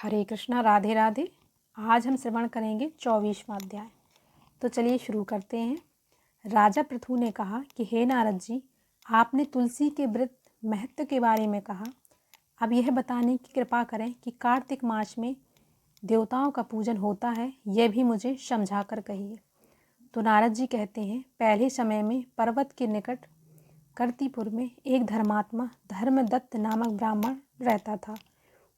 हरे कृष्णा, राधे राधे। आज हम श्रवण करेंगे 24वां अध्याय। तो चलिए शुरू करते हैं। राजा पृथु ने कहा कि हे नारद जी, आपने तुलसी के व्रत महत्व के बारे में कहा। अब यह बताने की कृपा करें कि कार्तिक मास में देवताओं का पूजन होता है, यह भी मुझे समझा कर कहिए। तो नारद जी कहते हैं, पहले समय में पर्वत के निकट कर्तिपुर में एक धर्मात्मा धर्मदत्त नामक ब्राह्मण रहता था।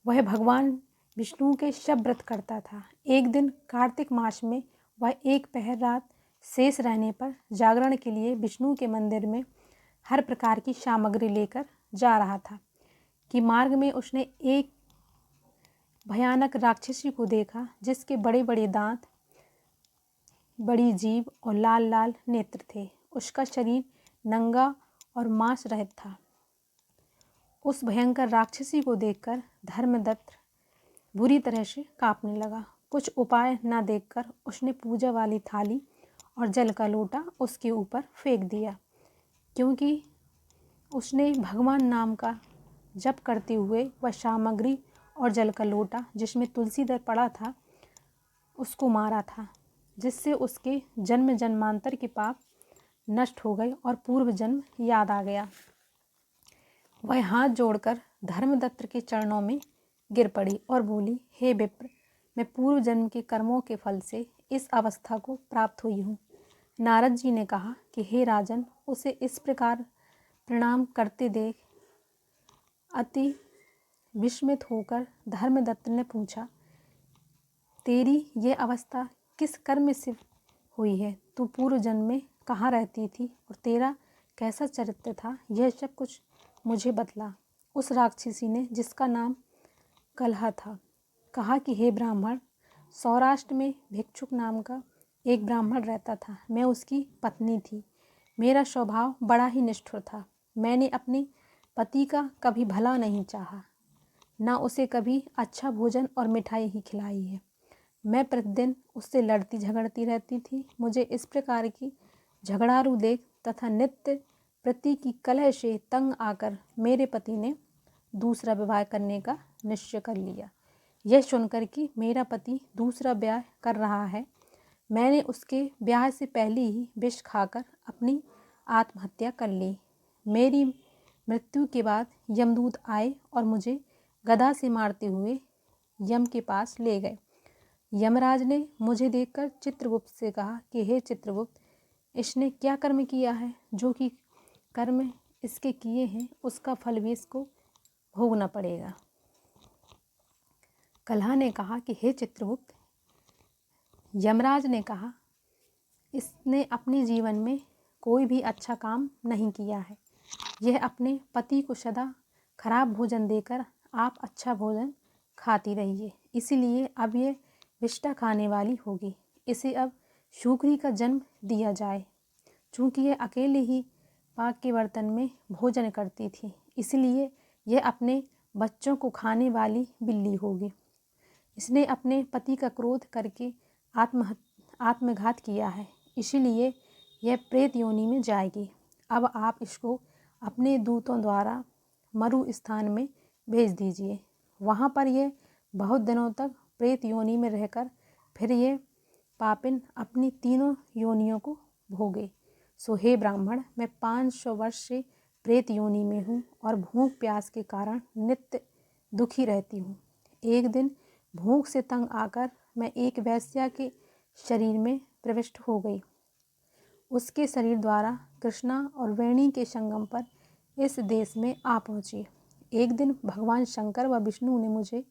वह भगवान विष्णु के शब व्रत करता था। एक दिन कार्तिक मास में वह एक पहर रात शेष रहने पर जागरण के लिए विष्णु के मंदिर में हर प्रकार की सामग्री लेकर जा रहा था कि मार्ग में उसने एक भयानक राक्षसी को देखा, जिसके बड़े बड़े दांत, बड़ी जीभ और लाल लाल नेत्र थे। उसका शरीर नंगा और मांस रहित था। उस भयंकर राक्षसी को देखकर धर्मदत्त बुरी तरह से कांपने लगा। कुछ उपाय न देखकर उसने पूजा वाली थाली और जल का लोटा उसके ऊपर फेंक दिया। क्योंकि उसने भगवान नाम का जप करते हुए वह सामग्री और जल का लोटा जिसमें तुलसी दल पड़ा था उसको मारा था, जिससे उसके जन्म जन्मांतर के पाप नष्ट हो गए और पूर्व जन्म याद आ गया। वह हाथ जोड़कर धर्मदत्त के चरणों में गिर पड़ी और बोली, हे विप्र, मैं पूर्व जन्म के कर्मों के फल से इस अवस्था को प्राप्त हुई हूँ। नारद जी ने कहा कि हे राजन, उसे इस प्रकार प्रणाम करते देख अति विस्मित होकर धर्मदत्त ने पूछा, तेरी ये अवस्था किस कर्म से हुई है? तू पूर्व जन्म में कहाँ रहती थी और तेरा कैसा चरित्र था? यह सब कुछ मुझे बतला। उस राक्षसी ने, जिसका नाम कलह था, कहा कि हे ब्राह्मण, सौराष्ट्र में भिक्षुक नाम का एक ब्राह्मण रहता था। मैं उसकी पत्नी थी। मेरा स्वभाव बड़ा ही निष्ठुर था। मैंने अपने पति का कभी भला नहीं चाहा, न उसे कभी अच्छा भोजन और मिठाई ही खिलाई है। मैं प्रतिदिन उससे लड़ती झगड़ती रहती थी। मुझे इस प्रकार की झगड़ारू देख तथा नित्य प्रति की कलह से तंग आकर मेरे पति ने दूसरा विवाह करने का निश्चय कर लिया। यह सुनकर कि मेरा पति दूसरा ब्याह कर रहा है, मैंने उसके ब्याह से पहले ही विष खाकर अपनी आत्महत्या कर ली। मेरी मृत्यु के बाद यमदूत आए और मुझे गदा से मारते हुए यम के पास ले गए। यमराज ने मुझे देखकर चित्रगुप्त से कहा कि हे चित्रगुप्त, इसने क्या कर्म किया है? जो कि कर्म इसके किए हैं उसका फल भी इसको भोगना पड़ेगा। कलह ने कहा कि हे चित्रगुप्त, यमराज ने कहा, इसने अपने जीवन में कोई भी अच्छा काम नहीं किया है। यह अपने पति को सदा खराब भोजन देकर आप अच्छा भोजन खाती रहिए, इसीलिए अब ये विष्ठा खाने वाली होगी। इसे अब शूकरी का जन्म दिया जाए। चूँकि यह अकेले ही पाक के बर्तन में भोजन करती थी, इसलिए यह अपने बच्चों को खाने वाली बिल्ली होगी। इसने अपने पति का क्रोध करके आत्मघात किया है, इसीलिए यह प्रेत योनि में जाएगी। अब आप इसको अपने दूतों द्वारा मरु स्थान में भेज दीजिए। वहाँ पर यह बहुत दिनों तक प्रेत योनि में रहकर फिर ये पापिन अपनी तीनों योनियों को भोगे। सो हे ब्राह्मण, मैं 500 वर्ष से प्रेत योनि में हूँ और भूख प्यास के कारण नित्य दुखी रहती हूँ। एक दिन भूख से तंग आकर मैं एक वेश्या के शरीर में प्रविष्ट हो गई। उसके शरीर द्वारा कृष्णा और वेणी के संगम पर इस देश में आ पहुँची। एक दिन भगवान शंकर व विष्णु ने मुझे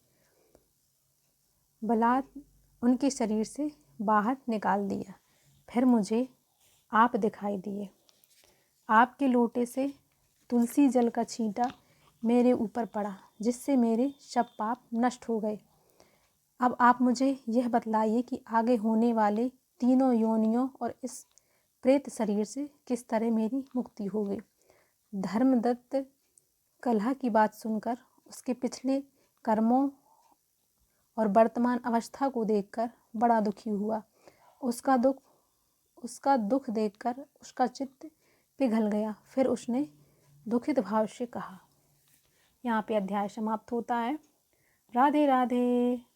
बलात् उनके शरीर से बाहर निकाल दिया। फिर मुझे आप दिखाई दिए। आपके लोटे से तुलसी जल का छींटा मेरे ऊपर पड़ा, जिससे मेरे सब पाप नष्ट हो गए। अब आप मुझे यह बतलाइए कि आगे होने वाले तीनों योनियों और इस प्रेत शरीर से किस तरह मेरी मुक्ति होगी। धर्मदत्त कलह की बात सुनकर उसके पिछले कर्मों और वर्तमान अवस्था को देखकर बड़ा दुखी हुआ। उसका दुख देखकर उसका चित्त पिघल गया। फिर उसने दुखित भाव से कहा। यहाँ पे अध्याय समाप्त होता है। राधे राधे।